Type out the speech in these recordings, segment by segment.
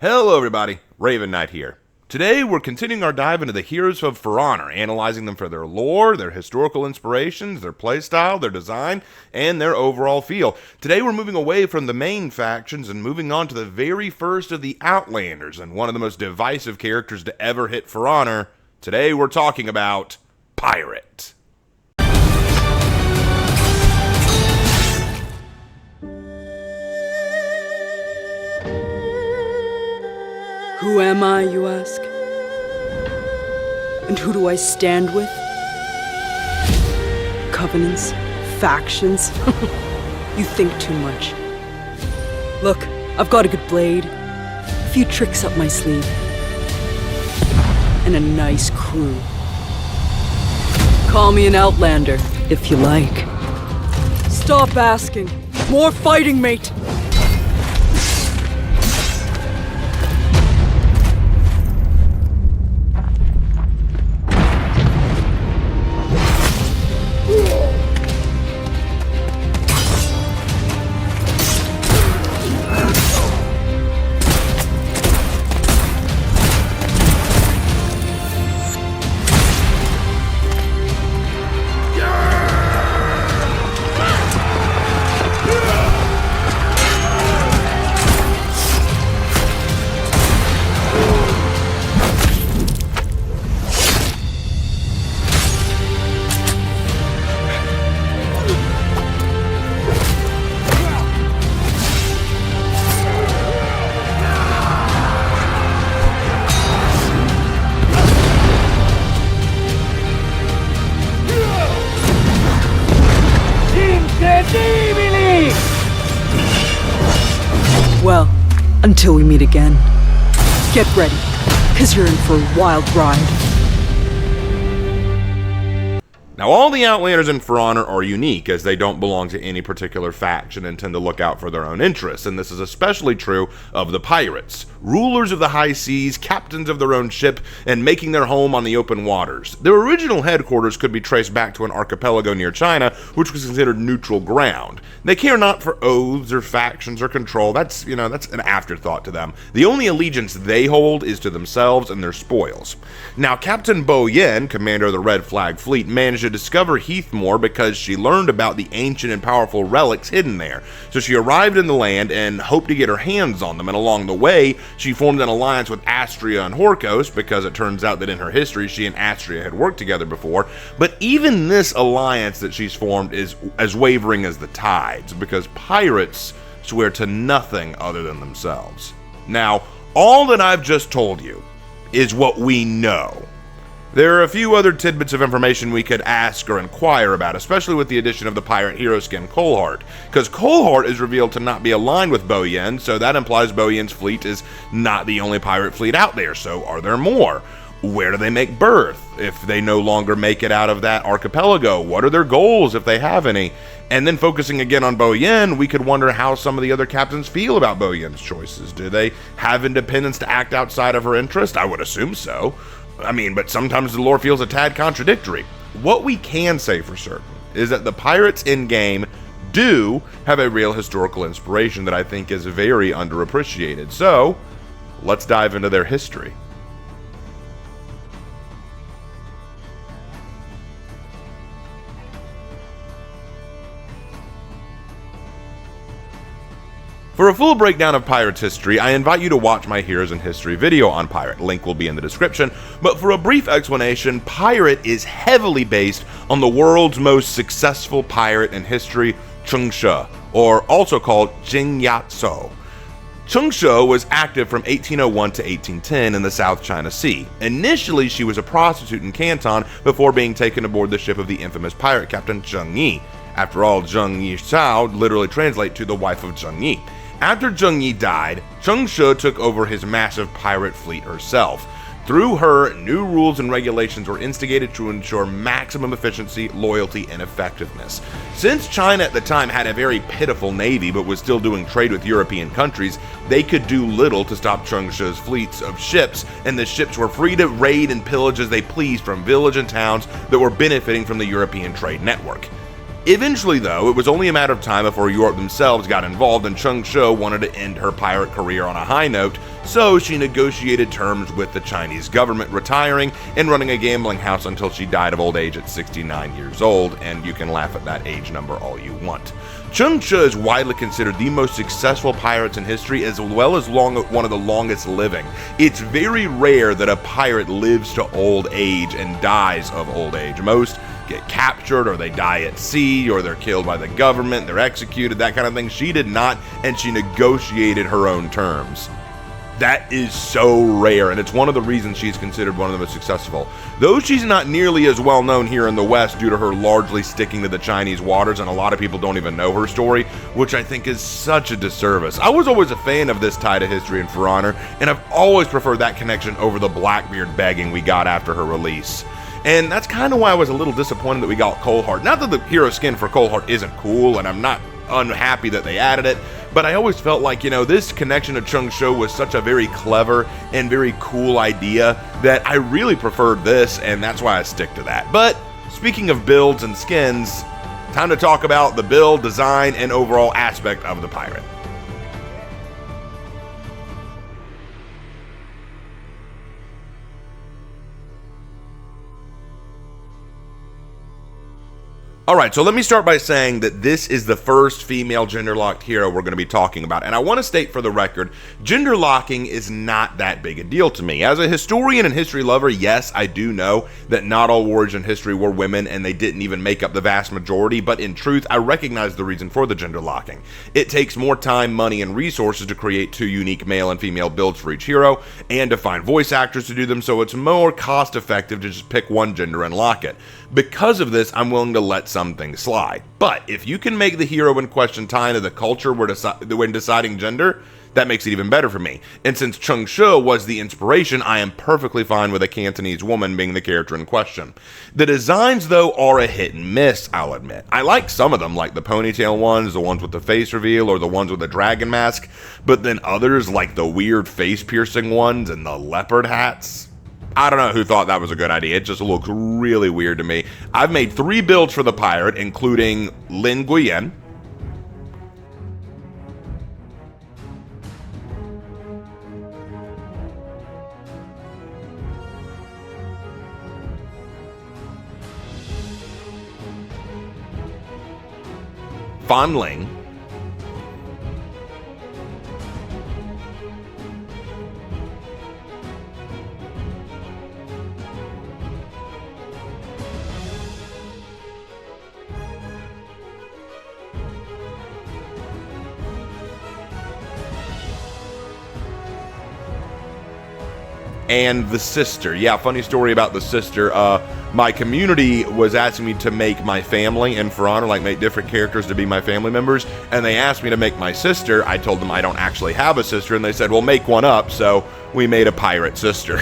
Hello everybody, Raven Knight here. Today we're continuing our dive into the heroes of For Honor, analyzing them for their lore, their historical inspirations, their playstyle, their design, and their overall feel. Today we're moving away from the main factions and moving on to the very first of the Outlanders, and one of the most divisive characters to ever hit For Honor. Today we're talking about Pirate. Who am I, you ask? And who do I stand with? Covenants? Factions? You think too much. Look, I've got a good blade, a few tricks up my sleeve, and a nice crew. Call me an Outlander, if you like. Stop asking. More fighting, mate! Well, until we meet again. Get ready, 'cause you're in for a wild ride. Now, all the Outlanders in For Honor are unique, as they don't belong to any particular faction and tend to look out for their own interests, and this is especially true of the pirates. Rulers of the high seas, captains of their own ship, and making their home on the open waters. Their original headquarters could be traced back to an archipelago near China, which was considered neutral ground. They care not for oaths or factions or control. That's an afterthought to them. The only allegiance they hold is to themselves and their spoils. Now, Captain Bo Yen, commander of the Red Flag Fleet, managed to discover Heathmore because she learned about the ancient and powerful relics hidden there. So she arrived in the land and hoped to get her hands on them, and along the way, she formed an alliance with Astria and Horkos, because it turns out that in her history, she and Astria had worked together before. But even this alliance that she's formed is as wavering as the tides, because pirates swear to nothing other than themselves. Now, all that I've just told you is what we know. There are a few other tidbits of information we could ask or inquire about, especially with the addition of the pirate hero skin Coalheart, because Coalheart is revealed to not be aligned with Bo Yen, so that implies Bo Yen's fleet is not the only pirate fleet out there. So are there more? Where do they make berth if they no longer make it out of that archipelago? What are their goals if they have any? And then focusing again on Bo Yen, we could wonder how some of the other captains feel about Bo Yen's choices. Do they have independence to act outside of her interest? I would assume so. But sometimes the lore feels a tad contradictory. What we can say for certain is that the pirates in-game do have a real historical inspiration that I think is very underappreciated. So, let's dive into their history. For a full breakdown of Pirate's history, I invite you to watch my Heroes in History video on Pirate. Link will be in the description. But for a brief explanation, Pirate is heavily based on the world's most successful pirate in history, Chengshi, or also called Jingyatso. Chengshi was active from 1801 to 1810 in the South China Sea. Initially, she was a prostitute in Canton before being taken aboard the ship of the infamous pirate captain Zheng Yi. After all, Zheng Yi Xiao literally translates to the wife of Zheng Yi. After Zheng Yi died, Chengshi took over his massive pirate fleet herself. Through her, new rules and regulations were instigated to ensure maximum efficiency, loyalty, and effectiveness. Since China at the time had a very pitiful navy but was still doing trade with European countries, they could do little to stop Chengshi's fleets of ships, and the ships were free to raid and pillage as they pleased from village and towns that were benefiting from the European trade network. Eventually, though, it was only a matter of time before Europe themselves got involved, and Chung Sho wanted to end her pirate career on a high note, so she negotiated terms with the Chinese government, retiring and running a gambling house until she died of old age at 69 years old, and you can laugh at that age number all you want. Chung Sho is widely considered the most successful pirates in history, as well as one of the longest living. It's very rare that a pirate lives to old age and dies of old age. Most get captured, or they die at sea, or they're killed by the government, they're executed, that kind of thing. She did not, and she negotiated her own terms. That is so rare, and it's one of the reasons she's considered one of the most successful. Though she's not nearly as well known here in the West due to her largely sticking to the Chinese waters, and a lot of people don't even know her story, which I think is such a disservice. I was always a fan of this tie to history and For Honor, and I've always preferred that connection over the Blackbeard begging we got after her release. And that's kind of why I was a little disappointed that we got Coldheart. Not that the hero skin for Coldheart isn't cool, and I'm not unhappy that they added it, but I always felt like, this connection to Chung Sho was such a very clever and very cool idea that I really preferred this, and that's why I stick to that. But speaking of builds and skins, time to talk about the build, design, and overall aspect of the pirate. Alright, so let me start by saying that this is the first female gender-locked hero we're going to be talking about, and I want to state for the record, gender locking is not that big a deal to me. As a historian and history lover, yes, I do know that not all warriors in history were women, and they didn't even make up the vast majority, but in truth, I recognize the reason for the gender locking. It takes more time, money, and resources to create two unique male and female builds for each hero, and to find voice actors to do them, so it's more cost-effective to just pick one gender and lock it. Because of this, I'm willing to let some things slide. But if you can make the hero in question tie into the culture when deciding gender, that makes it even better for me. And since Chung Sho was the inspiration, I am perfectly fine with a Cantonese woman being the character in question. The designs, though, are a hit and miss, I'll admit. I like some of them, like the ponytail ones, the ones with the face reveal, or the ones with the dragon mask, but then others, like the weird face-piercing ones and the leopard hats, I don't know who thought that was a good idea. It just looks really weird to me. I've made 3 builds for the pirate, including Lin Guyen, Fan Ling, and the sister. Yeah, funny story about the sister. My community was asking me to make my family in For Honor, like make different characters to be my family members, and they asked me to make my sister. I told them I don't actually have a sister, and they said, well, make one up, so we made a pirate sister.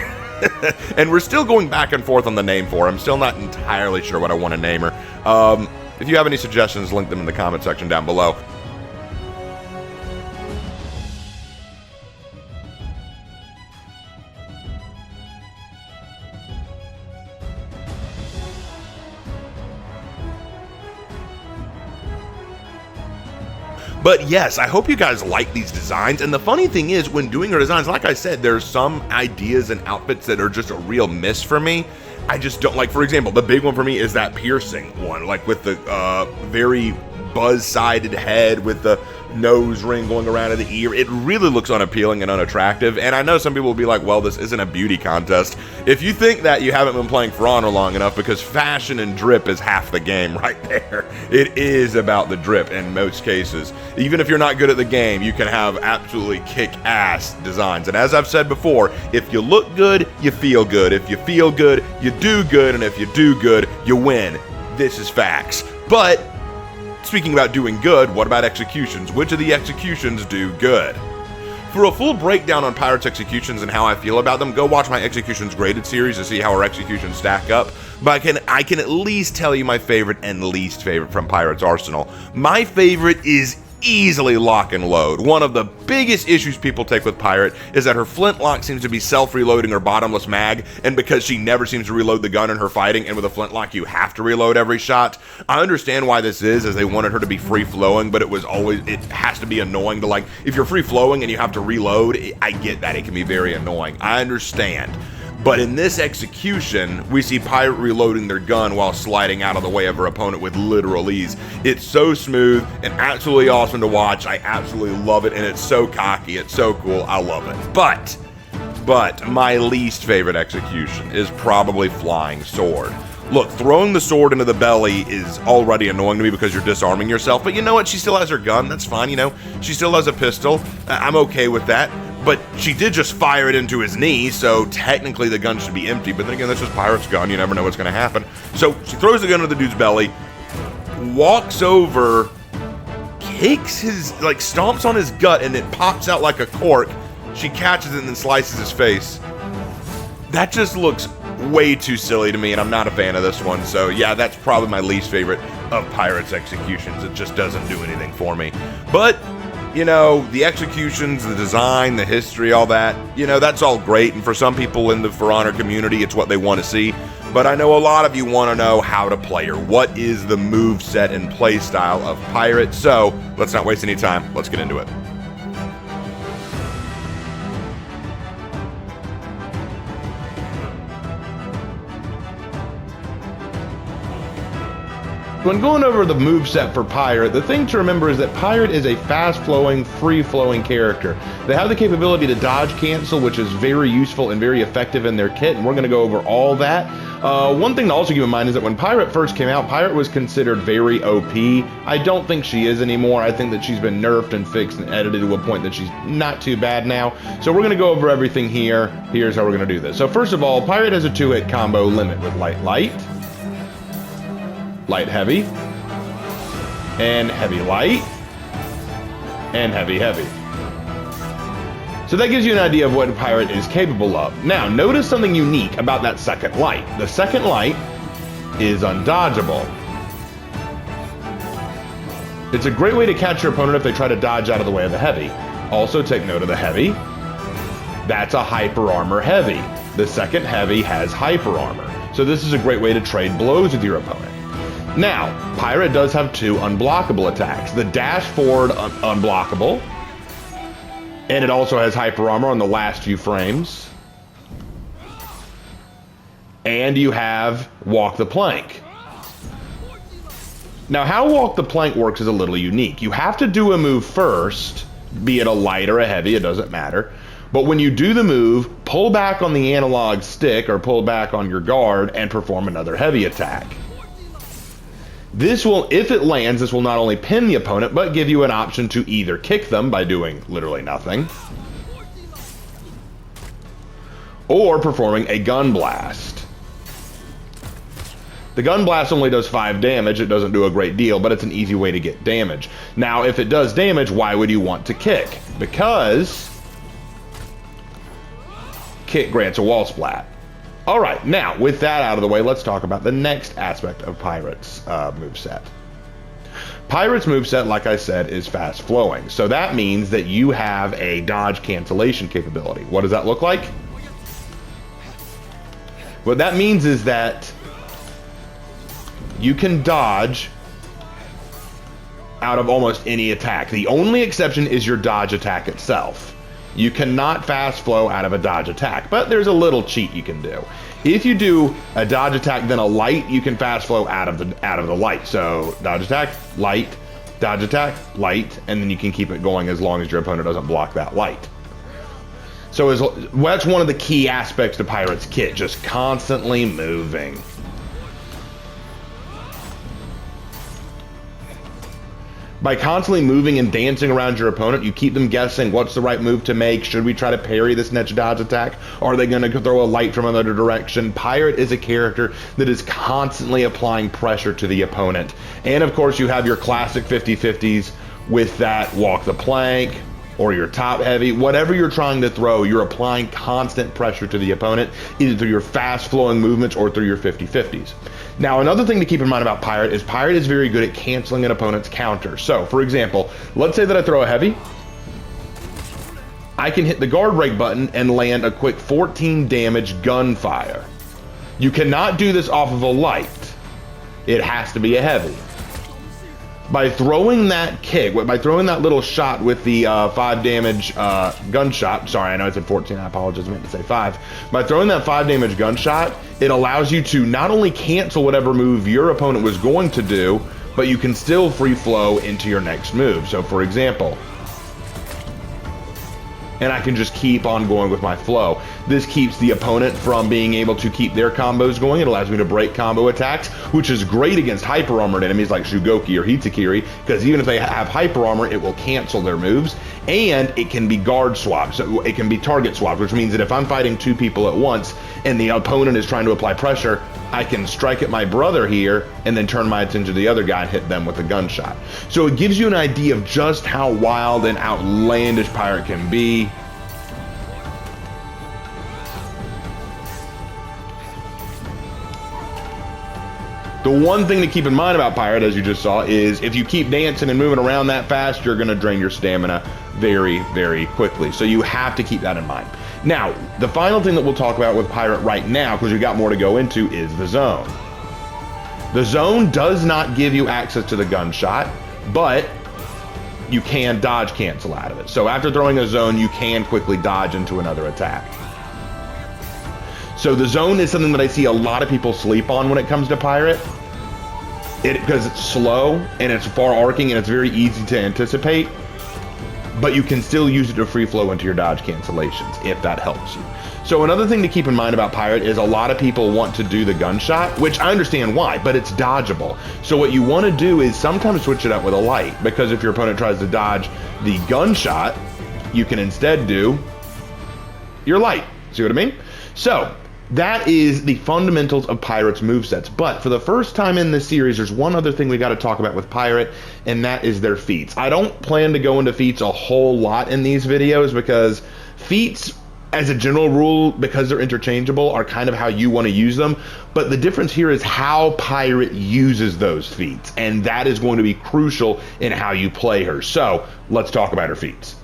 And we're still going back and forth on the name for her. I'm still not entirely sure what I want to name her. If you have any suggestions, link them in the comment section down below. But yes, I hope you guys like these designs, and the funny thing is, when doing her designs, like I said, there's some ideas and outfits that are just a real miss for me. I just don't like, for example, the big one for me is that piercing one, like with the very buzz-sided head with the nose ring going around to the ear. It really looks unappealing and unattractive, and I know some people will be like, well, this isn't a beauty contest. If you think that, you haven't been playing For Honor long enough, because fashion and drip is half the game right there. It is about the drip in most cases. Even if you're not good at the game, you can have absolutely kick-ass designs. And as I've said before, if you look good, you feel good. If you feel good, you do good. And if you do good, you win. This is facts. But speaking about doing good, what about executions? Which of the executions do good? For a full breakdown on Pirates executions and how I feel about them, go watch my Executions Graded series to see how our executions stack up. But I can at least tell you my favorite and least favorite from Pirates Arsenal. My favorite is easily lock and load. One of the biggest issues people take with Pirate is that her flintlock seems to be self-reloading her bottomless mag, and because she never seems to reload the gun in her fighting, and with a flintlock you have to reload every shot. I understand why this is, as they wanted her to be free-flowing, but it has to be annoying to, like, if you're free-flowing and you have to reload, I get that, it can be very annoying. I understand. But in this execution, we see Pirate reloading their gun while sliding out of the way of her opponent with literal ease. It's so smooth and absolutely awesome to watch. I absolutely love it, and it's so cocky. It's so cool. I love it. But my least favorite execution is probably Flying Sword. Look, throwing the sword into the belly is already annoying to me because you're disarming yourself, but you know what? She still has her gun. That's fine, you know? She still has a pistol. I'm okay with that. But she did just fire it into his knee, so technically the gun should be empty. But then again, that's just Pirate's gun. You never know what's going to happen. So she throws the gun into the dude's belly, walks over, kicks his, like, stomps on his gut, and it pops out like a cork. She catches it and then slices his face. That just looks way too silly to me, and I'm not a fan of this one. So yeah, that's probably my least favorite of Pirate's executions. It just doesn't do anything for me. But you know, the executions, the design, the history, all that, you know, that's all great. And for some people in the For Honor community, it's what they want to see. But I know a lot of you want to know how to play her. What is the move set and play style of Pirate? So let's not waste any time. Let's get into it. When going over the moveset for Pirate, the thing to remember is that Pirate is a fast-flowing, free-flowing character. They have the capability to dodge cancel, which is very useful and very effective in their kit, and we're going to go over all that. One thing to also keep in mind is that when Pirate first came out, Pirate was considered very OP. I don't think she is anymore. I think that she's been nerfed and fixed and edited to a point that she's not too bad now. So we're going to go over everything here. Here's how we're going to do this. So first of all, Pirate has a 2-hit combo limit with Light Light, Light Heavy, and Heavy Light, and Heavy Heavy. So that gives you an idea of what Pirate is capable of. Now, notice something unique about that second light. The second light is undodgeable. It's a great way to catch your opponent if they try to dodge out of the way of the Heavy. Also, take note of the Heavy. That's a Hyper Armor Heavy. The second Heavy has Hyper Armor. So this is a great way to trade blows with your opponent. Now, Pirate does have 2 unblockable attacks. The dash forward unblockable, and it also has hyper armor on the last few frames. And you have walk the plank. Now, how walk the plank works is a little unique. You have to do a move first, be it a light or a heavy, it doesn't matter. But when you do the move, pull back on the analog stick or pull back on your guard and perform another heavy attack. This will, if it lands, this will not only pin the opponent, but give you an option to either kick them by doing literally nothing, or performing a gun blast. The gun blast only does 5 damage, it doesn't do a great deal, but it's an easy way to get damage. Now, if it does damage, why would you want to kick? Because kick grants a wall splat. Alright, now, with that out of the way, let's talk about the next aspect of Pirate's moveset. Pirate's moveset, like I said, is fast flowing. So that means that you have a dodge cancellation capability. What does that look like? What that means is that you can dodge out of almost any attack. The only exception is your dodge attack itself. You cannot fast flow out of a dodge attack, but there's a little cheat you can do. If you do a dodge attack, then a light, you can fast flow out of the light. So dodge attack, light, dodge attack, light, and then you can keep it going as long as your opponent doesn't block that light. So that's one of the key aspects to Pirate's kit, just constantly moving. By constantly moving and dancing around your opponent, you keep them guessing what's the right move to make. Should we try to parry this next dodge attack? Are they going to throw a light from another direction? Pirate is a character that is constantly applying pressure to the opponent. And of course, you have your classic 50-50s with that walk the plank, or your top heavy, whatever you're trying to throw, you're applying constant pressure to the opponent, either through your fast flowing movements or through your 50-50s. Now, another thing to keep in mind about Pirate is very good at canceling an opponent's counter. So, for example, let's say that I throw a heavy. I can hit the guard break button and land a quick 14 damage gunfire. You cannot do this off of a light. It has to be a heavy. By throwing that kick, by throwing that little shot with the 5 damage gunshot, sorry, I know I said 14, I apologize, I meant to say 5. By throwing that 5 damage gunshot, it allows you to not only cancel whatever move your opponent was going to do, but you can still free flow into your next move. So for example, and I can just keep on going with my flow. This keeps the opponent from being able to keep their combos going. It allows me to break combo attacks, which is great against hyper armored enemies like Shugoki or Hitsukiri, because even if they have hyper armor, it will cancel their moves. And it can be guard swapped, so it can be target swapped, which means that if I'm fighting 2 people at once and the opponent is trying to apply pressure, I can strike at my brother here and then turn my attention to the other guy and hit them with a gunshot. So it gives you an idea of just how wild and outlandish Pirate can be. The one thing to keep in mind about Pirate, as you just saw, is if you keep dancing and moving around that fast, you're going to drain your stamina very, very quickly. So you have to keep that in mind. Now, the final thing that we'll talk about with Pirate right now, because we've got more to go into, is the zone. The zone does not give you access to the gunshot, but you can dodge cancel out of it. So after throwing a zone, you can quickly dodge into another attack. So the zone is something that I see a lot of people sleep on when it comes to Pirate. Because it's slow and it's far arcing and it's very easy to anticipate, but you can still use it to free flow into your dodge cancellations if that helps you. So another thing to keep in mind about Pirate is a lot of people want to do the gunshot, which I understand why, but it's dodgeable. So what you want to do is sometimes switch it up with a light, because if your opponent tries to dodge the gunshot, you can instead do your light. See what I mean? So that is the fundamentals of Pirate's movesets. But for the first time in this series, there's one other thing we got to talk about with Pirate, and that is their feats. I don't plan to go into feats a whole lot in these videos, because feats, as a general rule, because they're interchangeable, are kind of how you want to use them. But the difference here is how Pirate uses those feats, and that is going to be crucial in how you play her. So let's talk about her feats.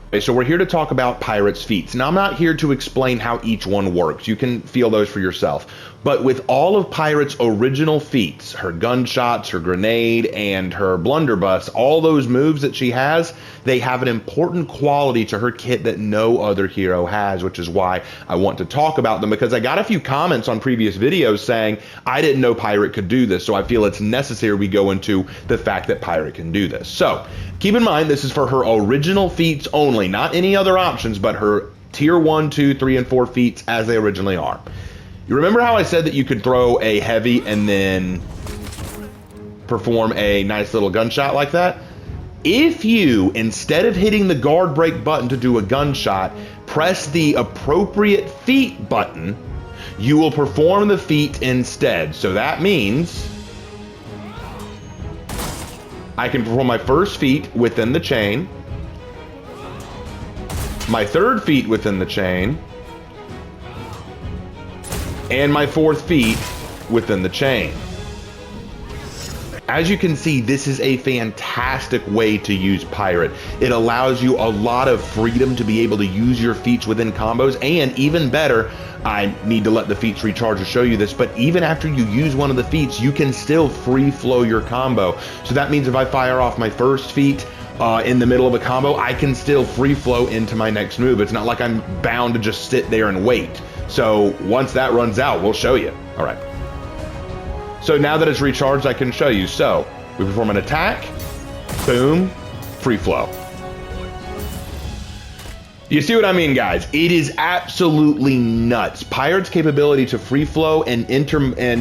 Okay, so we're here to talk about Pirate's feats. Now, I'm not here to explain how each one works. You can feel those for yourself. But with all of Pirate's original feats, her gunshots, her grenade, and her blunderbuss, all those moves that she has, they have an important quality to her kit that no other hero has, which is why I want to talk about them, because I got a few comments on previous videos saying, I didn't know Pirate could do this, so I feel it's necessary we go into the fact that Pirate can do this. So, keep in mind, this is for her original feats only, not any other options, but her tier 1, 2, 3, and 4 feats as they originally are. You remember how I said that you could throw a heavy and then perform a nice little gunshot like that? If you, instead of hitting the guard break button to do a gunshot, press the appropriate feat button, you will perform the feat instead. So that means I can perform my first feat within the chain, my third feat within the chain, and my fourth feat within the chain. As you can see, this is a fantastic way to use Pirate. It allows you a lot of freedom to be able to use your feats within combos, and even better, I need to let the feats recharge to show you this, but even after you use one of the feats, you can still free flow your combo. So that means if I fire off my first feat in the middle of a combo, I can still free flow into my next move. It's not like I'm bound to just sit there and wait. So once that runs out, we'll show you. All right. So now that it's recharged, I can show you. So we perform an attack, boom, free flow. You see what I mean, guys? It is absolutely nuts. Pirate's capability to free flow and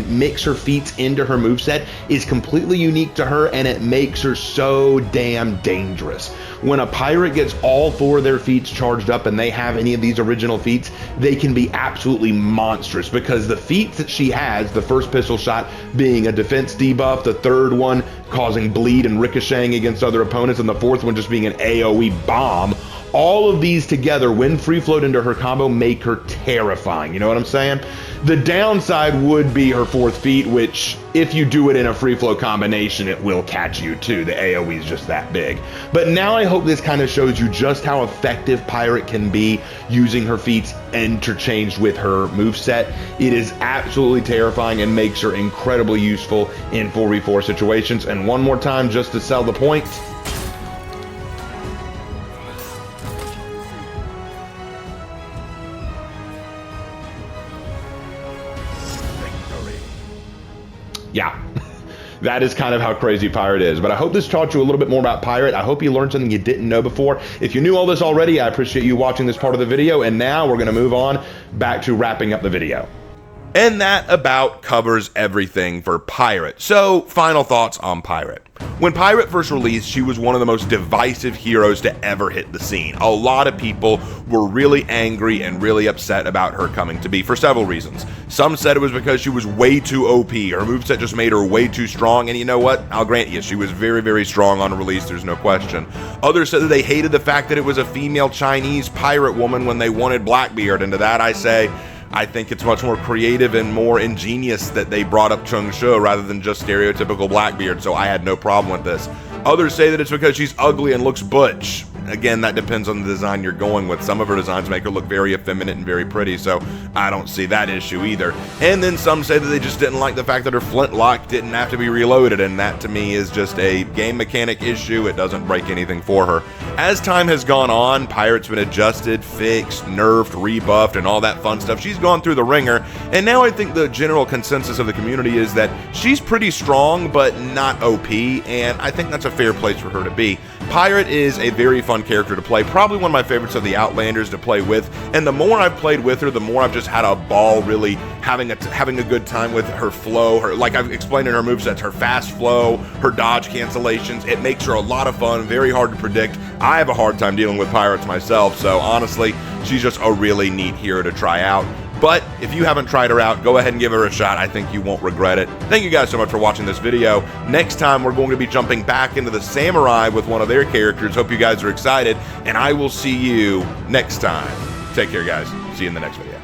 mix her feats into her moveset is completely unique to her, and it makes her so damn dangerous. When a pirate gets all 4 of their feats charged up and they have any of these original feats, they can be absolutely monstrous, because the feats that she has, the first pistol shot being a defense debuff, the third one causing bleed and ricocheting against other opponents, and the fourth one just being an AoE bomb, all of these together, when free flowed into her combo, make her terrifying. You know what I'm saying? The downside would be her 4th feat, which, if you do it in a free flow combination, it will catch you too. The AoE is just that big. But now I hope this kind of shows you just how effective Pirate can be using her feats interchanged with her moveset. It is absolutely terrifying and makes her incredibly useful in 4v4 situations. And one more time, just to sell the point, yeah, that is kind of how crazy Pirate is. But I hope this taught you a little bit more about Pirate. I hope you learned something you didn't know before. If you knew all this already, I appreciate you watching this part of the video. And now we're going to move on back to wrapping up the video. And that about covers everything for Pirate. So, final thoughts on Pirate. When Pirate first released, she was one of the most divisive heroes to ever hit the scene. A lot of people were really angry and really upset about her coming to be for several reasons. Some said it was because she was way too OP. Her moveset just made her way too strong, and you know what? I'll grant you, she was very, very strong on release, there's no question. Others said that they hated the fact that it was a female Chinese pirate woman when they wanted Blackbeard, and to that I say, I think it's much more creative and more ingenious that they brought up Chung Shu rather than just stereotypical Blackbeard, so I had no problem with this. Others say that it's because she's ugly and looks butch. Again, that depends on the design you're going with. Some of her designs make her look very effeminate and very pretty, so I don't see that issue either. And then some say that they just didn't like the fact that her flintlock didn't have to be reloaded, and that to me is just a game mechanic issue. It doesn't break anything for her. As time has gone on, Pirate's been adjusted, fixed, nerfed, rebuffed, and all that fun stuff. She's gone through the ringer, and now I think the general consensus of the community is that she's pretty strong, but not OP, and I think that's a fair place for her to be. Pirate is a very fun character to play, probably one of my favorites of the Outlanders to play with, and the more I've played with her, the more I've just had a ball really having a good time with her flow, her, like I've explained in her movesets, her fast flow, her dodge cancellations. It makes her a lot of fun, very hard to predict. I have a hard time dealing with pirates myself, so honestly, she's just a really neat hero to try out. But if you haven't tried her out, go ahead and give her a shot. I think you won't regret it. Thank you guys so much for watching this video. Next time, we're going to be jumping back into the Samurai with one of their characters. Hope you guys are excited, and I will see you next time. Take care, guys. See you in the next video.